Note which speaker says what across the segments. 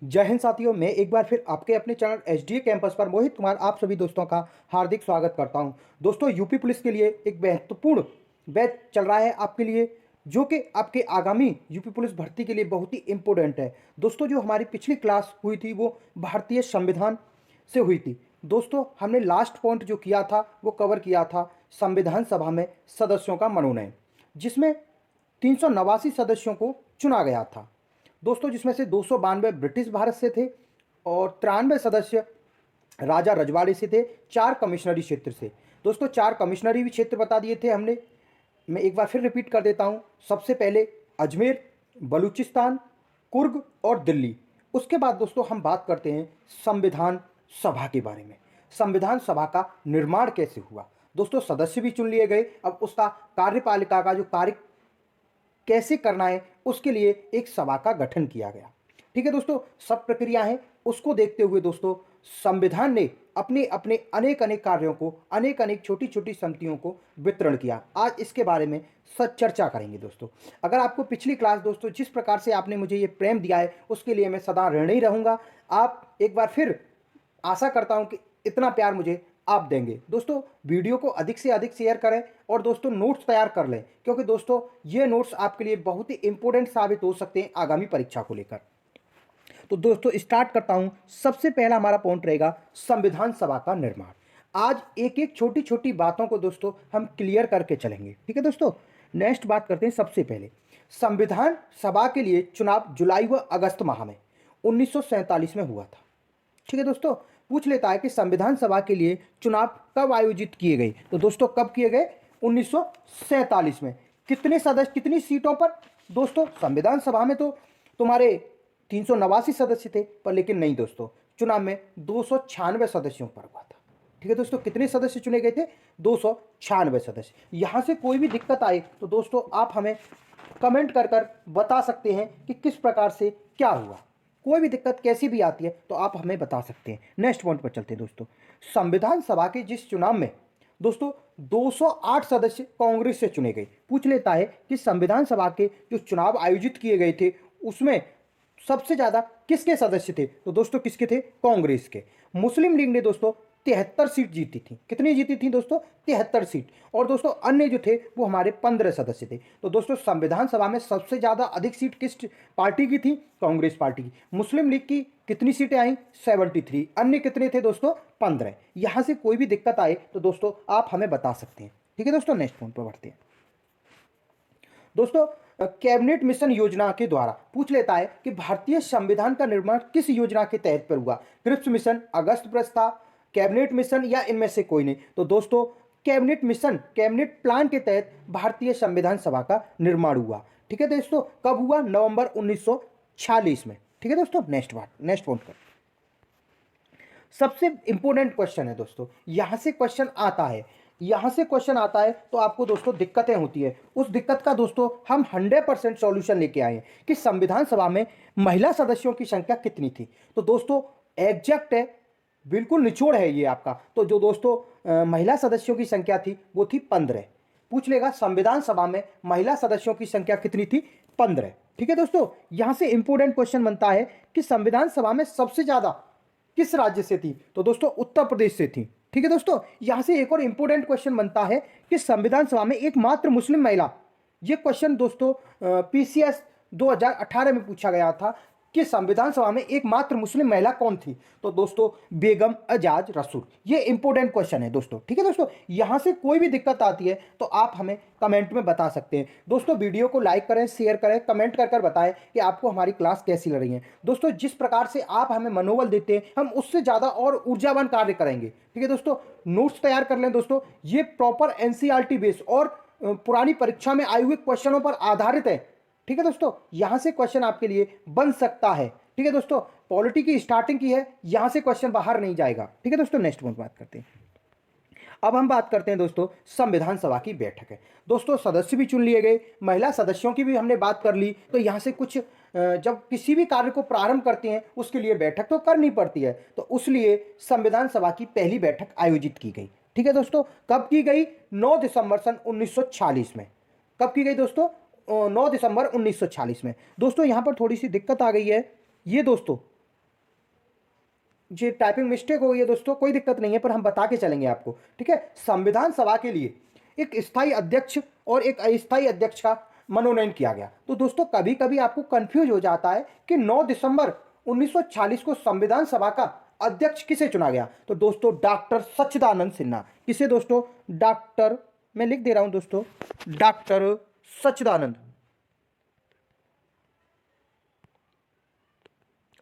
Speaker 1: जय हिंद साथियों, मैं एक बार फिर आपके अपने चैनल एचडीए कैंपस पर मोहित कुमार आप सभी दोस्तों का हार्दिक स्वागत करता हूं। दोस्तों, यूपी पुलिस के लिए एक महत्वपूर्ण बैच चल रहा है आपके लिए, जो कि आपके आगामी यूपी पुलिस भर्ती के लिए बहुत ही इम्पोर्टेंट है। दोस्तों, जो हमारी पिछली क्लास हुई थी वो भारतीय संविधान से हुई थी। दोस्तों, हमने लास्ट पॉइंट जो किया था वो कवर किया था संविधान सभा में सदस्यों का मनोनयन, जिसमें 389 सदस्यों को चुना गया था दोस्तों, जिसमें से 292 ब्रिटिश भारत से थे और 93 सदस्य राजा रजवाड़े से थे, 4 कमिश्नरी क्षेत्र से। दोस्तों, 4 कमिश्नरी भी क्षेत्र बता दिए थे हमने। मैं एक बार फिर रिपीट कर देता हूं। सबसे पहले अजमेर, बलूचिस्तान, कुर्ग और दिल्ली। उसके बाद दोस्तों हम बात करते हैं संविधान सभा के बारे में। संविधान सभा का निर्माण कैसे हुआ। दोस्तों, सदस्य भी चुन लिए गए। अब उसका कार्यपालिका का जो कार्य कैसे करना है उसके लिए एक सभा का गठन किया गया। ठीक है दोस्तों, सब प्रक्रिया है उसको देखते हुए दोस्तों संविधान ने अपने अपने अनेक अनेक कार्यों को, अनेक अनेक छोटी छोटी समितियों को वितरण किया। आज इसके बारे में चर्चा करेंगे दोस्तों। अगर आपको पिछली क्लास दोस्तों जिस प्रकार से आपने मुझे ये प्रेम दिया है उसके लिए मैं सदा ऋणी रहूंगा। आप एक बार फिर आशा करता हूं कि इतना प्यार मुझे आप देंगे। दोस्तों, वीडियो को अधिक से अधिक शेयर करें और दोस्तों नोट्स तैयार कर लें, क्योंकि दोस्तों ये नोट्स आपके लिए बहुत ही इंपॉर्टेंट साबित हो सकते हैं आगामी परीक्षा को लेकर। तो दोस्तों स्टार्ट करता हूं। सबसे पहला हमारा पॉइंट रहेगा संविधान सभा का निर्माण। आज एक एक छोटी छोटी बातों को दोस्तों हम क्लियर करके चलेंगे। ठीक है दोस्तों, नेक्स्ट बात करते हैं। सबसे पहले संविधान सभा के लिए चुनाव जुलाई व अगस्त माह में 1947 में हुआ था। ठीक है दोस्तों, पूछ लेता है कि संविधान सभा के लिए चुनाव कब आयोजित किए गए। तो दोस्तों कब किए गए? 1947 में। कितने सदस्य, कितनी सीटों पर? दोस्तों संविधान सभा में तो तुम्हारे 389 सदस्य थे, पर लेकिन नहीं दोस्तों, चुनाव में 296 सदस्यों पर हुआ था। ठीक है दोस्तों, कितने सदस्य चुने गए थे? 296 सदस्य। यहां से कोई भी दिक्कत आए तो दोस्तों आप हमें कमेंट कर कर बता सकते हैं कि किस प्रकार से क्या हुआ। कोई भी दिक्कत कैसी भी आती है तो आप हमें बता सकते हैं। नेक्स्ट पॉइंट पर चलते हैं दोस्तों। संविधान सभा के जिस चुनाव में दोस्तों 208 सदस्य कांग्रेस से चुने गए। पूछ लेता है कि संविधान सभा के जो चुनाव आयोजित किए गए थे उसमें सबसे ज्यादा किसके सदस्य थे? तो दोस्तों किसके थे? कांग्रेस के। मुस्लिम लीग ने दोस्तों 73 सीट जीती थी। कितनी जीती थी दोस्तों? 73 सीट। और दोस्तों अन्य जो थे वो हमारे 15 सदस्य थे। तो दोस्तों संविधान सभा में सबसे ज्यादा अधिक सीट किस पार्टी की थी? कांग्रेस पार्टी की। मुस्लिम लीग की कितनी सीटें आई? 73। अन्य कितने थे दोस्तों? 15। यहां से कोई भी दिक्कत आए तो दोस्तों आप हमें बता सकते हैं। ठीक है दोस्तों, नेक्स्ट पॉइंट पर बढ़ते हैं। दोस्तों कैबिनेट मिशन योजना के द्वारा पूछ लेता है कि भारतीय संविधान का निर्माण किस योजना के तहत पर हुआ? क्रिप्स मिशन, अगस्त प्रस्ताव, कैबिनेट मिशन या इनमें से कोई नहीं? तो दोस्तों कैबिनेट मिशन, कैबिनेट प्लान के तहत भारतीय संविधान सभा का निर्माण हुआ। ठीक है दोस्तों, कब हुआ? नवंबर 1946 में। ठीक है दोस्तों, नेक्स्ट पॉइंट कर। सबसे इंपॉर्टेंट क्वेश्चन है दोस्तों, यहां से क्वेश्चन आता है, यहां से क्वेश्चन आता है तो आपको दोस्तों दिक्कतें होती है। उस दिक्कत का दोस्तों हम 100% सॉल्यूशन लेके आए हैं कि संविधान सभा में महिला सदस्यों की संख्या कितनी थी। तो दोस्तों एग्जैक्ट है, बिल्कुल निचोड़ है ये आपका। तो जो दोस्तों महिला सदस्यों की संख्या थी वो थी 15। पूछ लेगा संविधान सभा में महिला सदस्यों की संख्या कितनी थी? 15। ठीक है दोस्तों, यहां से इंपॉर्टेंट क्वेश्चन बनता है कि संविधान सभा में सबसे ज्यादा किस राज्य से थी? तो दोस्तों उत्तर प्रदेश से थी। ठीक है दोस्तों, यहां से एक और इंपॉर्टेंट क्वेश्चन बनता है कि संविधान सभा में एकमात्र मुस्लिम महिला। यह क्वेश्चन दोस्तों पीसीएस 2018 में पूछा गया था कि संविधान सभा में एकमात्र मुस्लिम महिला कौन थी? तो दोस्तों बेगम एजाज रसूल। ये इंपॉर्टेंट क्वेश्चन है दोस्तों। ठीक है दोस्तों, यहां से कोई भी दिक्कत आती है तो आप हमें कमेंट में बता सकते हैं। दोस्तों वीडियो को लाइक करें, शेयर करें, कमेंट कर कर बताएं कि आपको हमारी क्लास कैसी लग रही है। दोस्तों जिस प्रकार से आप हमें मनोबल देते हैं हम उससे ज्यादा और ऊर्जावान कार्य करेंगे। ठीक है दोस्तों, नोट्स तैयार कर लें दोस्तों। ये प्रॉपर एनसीईआरटी बेस और पुरानी परीक्षा में आए हुए क्वेश्चनों पर आधारित है। ठीक है दोस्तों, यहां से क्वेश्चन आपके लिए बन सकता है। ठीक है दोस्तों, पॉलिटी की स्टार्टिंग की है, यहां से क्वेश्चन बाहर नहीं जाएगा। ठीक है दोस्तों, नेक्स्ट पॉइंट बात करते हैं। अब हम बात करते हैं दोस्तों संविधान सभा की बैठक है। दोस्तों सदस्य भी चुन लिए गए, महिला सदस्यों की भी हमने बात कर ली। तो यहां से कुछ जब किसी भी कार्य को प्रारंभ करते हैं उसके लिए बैठक तो करनी पड़ती है, तो उसलिए संविधान सभा की पहली बैठक आयोजित की गई। ठीक है दोस्तों, कब की गई? 9 दिसंबर सन 1946 में। कब की गई दोस्तों? 9 दिसंबर 1946 में। दोस्तों यहां पर थोड़ी सी दिक्कत आ गई है। ये दोस्तों जो टाइपिंग मिस्टेक हो गई है दोस्तों, कोई दिक्कत नहीं है, पर हम बता के चलेंगे आपको, ठीक है। संविधान सभा के लिए एक स्थायी अध्यक्ष और एक अस्थायी अध्यक्ष का मनोनयन किया गया। तो दोस्तों कभी कभी आपको कंफ्यूज हो जाता है कि 9 दिसंबर 1946 को संविधान सभा का अध्यक्ष किसे चुना गया। तो दोस्तों डॉक्टर सच्चिदानंद सिन्हा। किसे दोस्तों? डॉक्टर, मैं लिख दे रहा हूं दोस्तों, डॉक्टर सच्चिदानंद।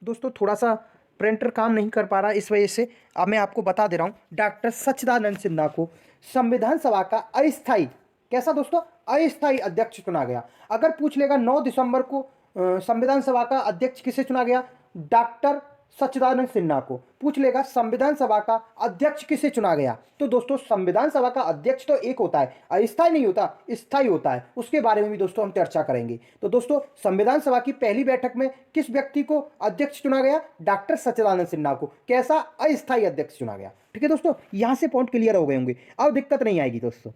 Speaker 1: दोस्तों थोड़ा सा प्रिंटर काम नहीं कर पा रहा, इस वजह से अब मैं आपको बता दे रहा हूं। डॉक्टर सच्चिदानंद सिन्हा को संविधान सभा का अस्थायी, कैसा दोस्तों, अस्थायी अध्यक्ष चुना गया। अगर पूछ लेगा 9 दिसंबर को संविधान सभा का अध्यक्ष किसे चुना गया, डॉक्टर सच्चिदानंद सिन्हा को। पूछ लेगा संविधान सभा का अध्यक्ष किसे चुना गया, तो दोस्तों संविधान सभा का अध्यक्ष तो एक होता है, अस्थायी नहीं होता, स्थायी होता है। उसके बारे में भी दोस्तों हम चर्चा करेंगे। तो दोस्तों संविधान सभा की पहली बैठक में किस व्यक्ति को अध्यक्ष चुना गया, डॉक्टर सच्चिदानंद सिन्हा को। कैसा, अस्थायी अध्यक्ष चुना गया। ठीक है दोस्तों, यहां से पॉइंट क्लियर हो गए होंगे, अब दिक्कत नहीं आएगी दोस्तों।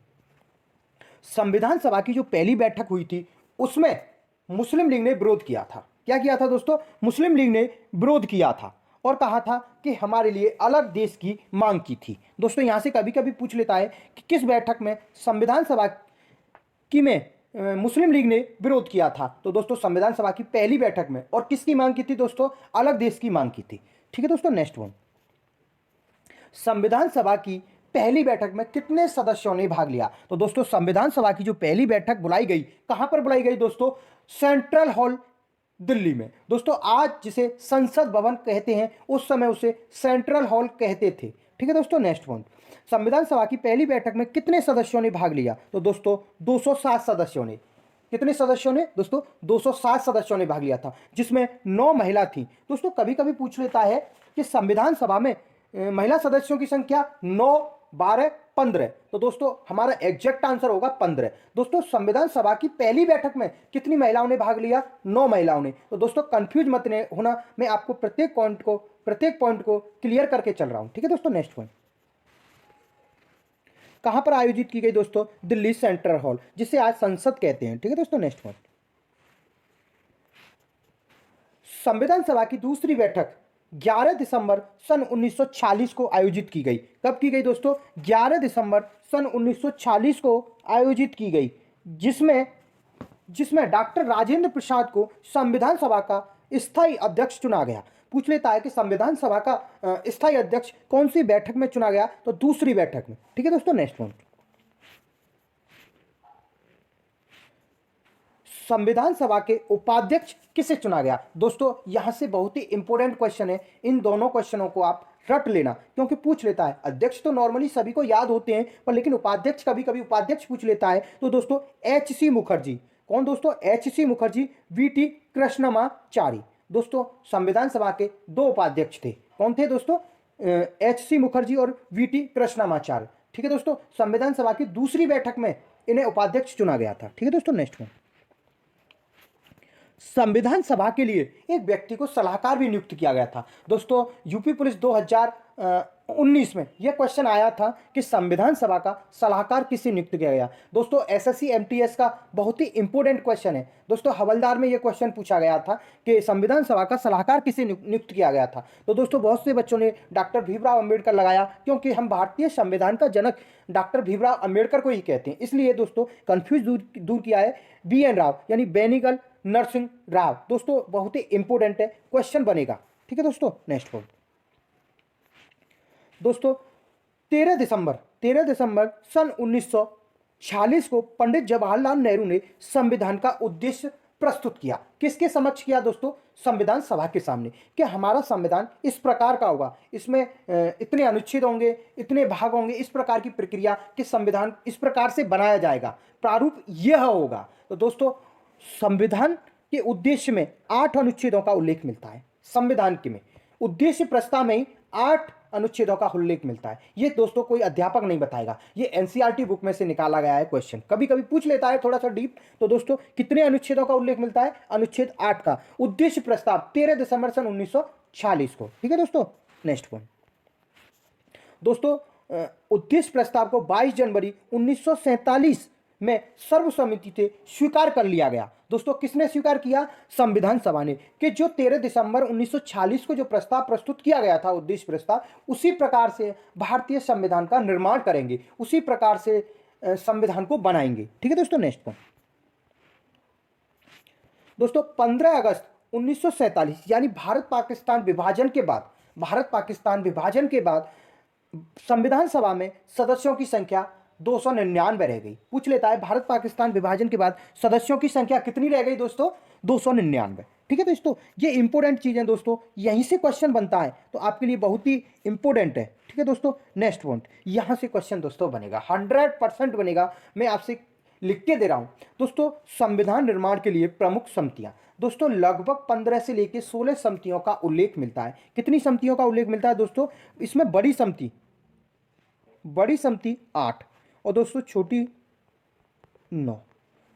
Speaker 1: संविधान सभा की जो पहली बैठक हुई थी उसमें मुस्लिम लीग ने विरोध किया था। क्या किया था दोस्तों? मुस्लिम लीग ने विरोध किया था और कहा था कि हमारे लिए अलग देश की मांग की थी। दोस्तों यहां से कभी कभी पूछ लेता है कि किस बैठक में संविधान सभा की में मुस्लिम लीग ने विरोध किया था। तो दोस्तों संविधान सभा की पहली बैठक में, और किसकी मांग की थी दोस्तों? अलग देश की मांग की थी। ठीक है दोस्तों, नेक्स्ट वन। संविधान सभा की पहली बैठक में कितने सदस्यों ने भाग लिया? तो दोस्तों संविधान सभा की जो पहली बैठक बुलाई गई, कहां पर बुलाई गई दोस्तों? सेंट्रल हॉल दिल्ली में। दोस्तों आज जिसे संसद भवन कहते हैं, उस समय उसे सेंट्रल हॉल कहते थे। ठीक है दोस्तों, नेक्स्ट वन। संविधान सभा की पहली बैठक में कितने सदस्यों ने भाग लिया? तो दोस्तों 207 सदस्यों ने। कितने सदस्यों ने दोस्तों? 207 सदस्यों ने भाग लिया था, जिसमें 9 महिला थी। दोस्तों कभी कभी पूछ लेता है कि संविधान सभा में महिला सदस्यों की संख्या 9, 12, 15। तो दोस्तों हमारा एग्जैक्ट आंसर होगा 15। दोस्तों संविधान सभा की पहली बैठक में कितनी महिलाओं ने भाग लिया? 9 महिलाओं ने। तो दोस्तों कंफ्यूज मत होना, मैं आपको प्रत्येक पॉइंट को क्लियर करके चल रहा हूं। ठीक है दोस्तों, नेक्स्ट पॉइंट। कहां पर आयोजित की गई दोस्तों? दिल्ली सेंट्रल हॉल, जिसे आज संसद कहते हैं। ठीक है दोस्तों, नेक्स्ट पॉइंट। संविधान सभा की दूसरी बैठक 11 दिसंबर सन 1946 को आयोजित की गई। कब की गई दोस्तों? 11 दिसंबर सन 1946 को आयोजित की गई, जिसमें डॉक्टर राजेंद्र प्रसाद को संविधान सभा का स्थायी अध्यक्ष चुना गया। पूछ लेता है कि संविधान सभा का स्थायी अध्यक्ष कौन सी बैठक में चुना गया? तो दूसरी बैठक में। ठीक है दोस्तों, नेक्स्ट वन। संविधान सभा के उपाध्यक्ष किसे चुना गया? दोस्तों यहां से बहुत ही इंपॉर्टेंट क्वेश्चन है, इन दोनों क्वेश्चनों को आप रट लेना, क्योंकि पूछ लेता है। अध्यक्ष तो नॉर्मली सभी को याद होते हैं, पर लेकिन उपाध्यक्ष कभी कभी उपाध्यक्ष पूछ लेता है। तो दोस्तों एच.सी. मुखर्जी। कौन दोस्तों? एच.सी. मुखर्जी, वी.टी. कृष्णमाचारी। दोस्तों संविधान सभा के 2 उपाध्यक्ष थे। कौन थे दोस्तों? एच.सी. मुखर्जी और वी.टी. कृष्णमाचारी। ठीक है दोस्तों, संविधान सभा की दूसरी बैठक में इन्हें उपाध्यक्ष चुना गया था। ठीक है दोस्तों, नेक्स्ट वन। संविधान सभा के लिए एक व्यक्ति को सलाहकार भी नियुक्त किया गया था। दोस्तों यूपी पुलिस 2019 में यह क्वेश्चन आया था कि संविधान सभा का सलाहकार किसे नियुक्त किया गया। दोस्तों एसएससी एमटीएस का बहुत ही इंपॉर्टेंट क्वेश्चन है। दोस्तों हवलदार में यह क्वेश्चन पूछा गया था कि संविधान सभा का सलाहकार किसे नियुक्त किया गया था। तो दोस्तों बहुत से बच्चों ने डॉक्टर भीमराव अंबेडकर लगाया, क्योंकि हम भारतीय संविधान का जनक डॉक्टर भीमराव अंबेडकर को ही कहते हैं। इसलिए दोस्तों कंफ्यूज दूर किया है BN राव, यानी बेनिगल नरसिंह राव। दोस्तों बहुत ही इंपॉर्टेंट है, क्वेश्चन बनेगा। ठीक है दोस्तों, नेक्स्ट पॉइंट। दोस्तों 13 दिसंबर सन 1946 को पंडित जवाहरलाल नेहरू ने संविधान का उद्देश्य प्रस्तुत किया। किसके समक्ष किया दोस्तों? संविधान सभा के सामने, कि हमारा संविधान इस प्रकार का होगा, इसमें इतने अनुच्छेद होंगे, इतने भाग होंगे, इस प्रकार की प्रक्रिया कि संविधान इस प्रकार से बनाया जाएगा, प्रारूप यह होगा। तो दोस्तों संविधान के उद्देश्य में 8 अनुच्छेदों का उल्लेख मिलता है। संविधान के में उद्देश्य प्रस्ताव में ही 8 अनुच्छेदों का उल्लेख मिलता है। ये दोस्तों कोई अध्यापक नहीं बताएगा, ये एनसीईआरटी बुक में से निकाला गया है क्वेश्चन। कभी कभी पूछ लेता है थोड़ा सा डीप। तो दोस्तों कितने अनुच्छेदों का उल्लेख मिलता है? अनुच्छेद 8 का। उद्देश्य प्रस्ताव 13 दिसंबर सन 1946 को। ठीक है दोस्तों, नेक्स्ट पॉइंट। दोस्तों उद्देश्य प्रस्ताव को 22 जनवरी 1947 में सर्वसम्मति से स्वीकार कर लिया गया। दोस्तों किसने स्वीकार किया? संविधान सभा ने, कि जो 13 दिसंबर 1946 को जो प्रस्ताव प्रस्तुत किया गया था, उद्देश्य प्रस्ताव, उसी प्रकार से भारतीय संविधान का निर्माण करेंगे, उसी प्रकार से संविधान को बनाएंगे। ठीक है दोस्तों, नेक्स्ट पॉइंट। दोस्तों 15 अगस्त 1947 यानी भारत पाकिस्तान विभाजन के बाद संविधान सभा में सदस्यों की संख्या 299 रह गई। पूछ लेता है भारत पाकिस्तान विभाजन के बाद सदस्यों की संख्या कितनी रह गई दोस्तों? 299। ठीक है दोस्तों, ये इंपॉर्टेंट चीज़ है दोस्तों, यहीं से क्वेश्चन बनता है, तो आपके लिए बहुत ही इंपॉर्टेंट है। ठीक है दोस्तों, नेक्स्ट पॉइंट, यहाँ से क्वेश्चन दोस्तों बनेगा, 100% बनेगा, मैं आपसे लिख के दे रहा हूँ। दोस्तों संविधान निर्माण के लिए प्रमुख समितियाँ, दोस्तों लगभग 15 से लेकर 16 समितियों का उल्लेख मिलता है। कितनी समितियों का उल्लेख मिलता है दोस्तों? इसमें बड़ी समिति 8 और दोस्तों छोटी 9।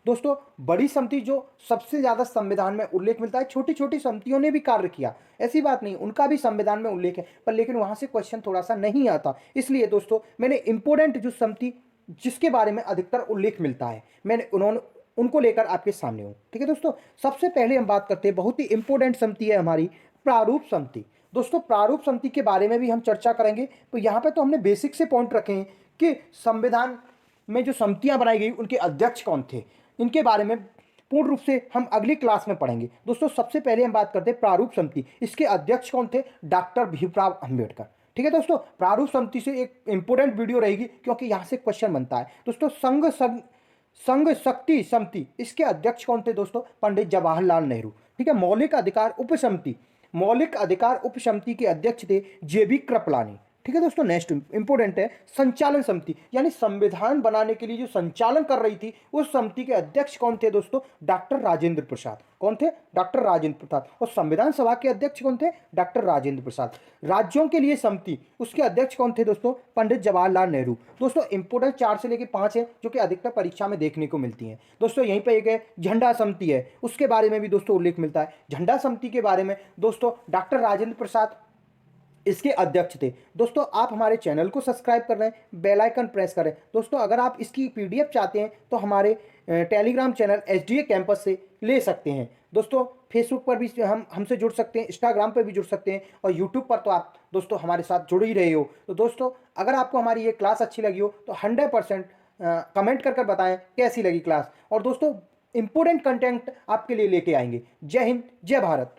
Speaker 1: दोस्तों बड़ी समिति जो सबसे ज़्यादा संविधान में उल्लेख मिलता है, छोटी छोटी समितियों ने भी कार्य किया, ऐसी बात नहीं, उनका भी संविधान में उल्लेख है, पर लेकिन वहाँ से क्वेश्चन थोड़ा सा नहीं आता, इसलिए दोस्तों मैंने इंपॉर्टेंट जो समिति जिसके बारे में अधिकतर उल्लेख मिलता है, मैंने उनको लेकर आपके सामने हूँ। ठीक है दोस्तों, सबसे पहले हम बात करते हैं, बहुत ही इंपॉर्टेंट समिति है हमारी प्रारूप समिति। दोस्तों प्रारूप समिति के बारे में भी हम चर्चा करेंगे। तो यहाँ पे तो हमने बेसिक से पॉइंट रखे हैं कि संविधान में जो समितियाँ बनाई गई उनके अध्यक्ष कौन थे, इनके बारे में पूर्ण रूप से हम अगली क्लास में पढ़ेंगे। दोस्तों सबसे पहले हम बात करते हैं प्रारूप समिति, इसके अध्यक्ष कौन थे? डॉक्टर भीमराव अंबेडकर। ठीक है दोस्तों, प्रारूप समिति से एक इंपॉर्टेंट वीडियो रहेगी क्योंकि यहाँ से क्वेश्चन बनता है। दोस्तों संघ शक्ति समिति, इसके अध्यक्ष कौन थे दोस्तों? पंडित जवाहरलाल नेहरू। ठीक है, मौलिक अधिकार उप समिति के अध्यक्ष थे जेबी कृपलानी। ठीक है दोस्तों, नेक्स्ट इंपॉर्टेंट है संचालन समिति, यानी संविधान बनाने के लिए जो संचालन कर रही थी उस समिति के अध्यक्ष कौन थे दोस्तों? डॉक्टर राजेंद्र प्रसाद। कौन थे? डॉक्टर राजेंद्र प्रसाद। और संविधान सभा के अध्यक्ष कौन थे? डॉक्टर राजेंद्र प्रसाद। राज्यों के लिए समिति, उसके अध्यक्ष कौन थे दोस्तों? पंडित जवाहरलाल नेहरू। दोस्तों इंपॉर्टेंट 4 से लेकर 5 है जो कि अधिकतर परीक्षा में देखने को मिलती हैं। दोस्तों यहीं पर एक है झंडा समिति है, उसके बारे में भी दोस्तों उल्लेख मिलता है। झंडा समिति के बारे में दोस्तों डॉक्टर राजेंद्र प्रसाद इसके अध्यक्ष थे। दोस्तों आप हमारे चैनल को सब्सक्राइब कर रहे हैं, बेल आइकन प्रेस करें। दोस्तों अगर आप इसकी पीडीएफ चाहते हैं तो हमारे टेलीग्राम चैनल एसडीए कैंपस से ले सकते हैं। दोस्तों फेसबुक पर भी हमसे जुड़ सकते हैं, इंस्टाग्राम पर भी जुड़ सकते हैं, और यूट्यूब पर तो आप दोस्तों हमारे साथ जुड़ ही रहे हो। तो दोस्तों अगर आपको हमारी ये क्लास अच्छी लगी हो तो 100% कमेंट कर बताएं कैसी लगी क्लास, और दोस्तों इंपॉर्टेंट कंटेंट आपके लिए लेके आएंगे। जय हिंद, जय भारत।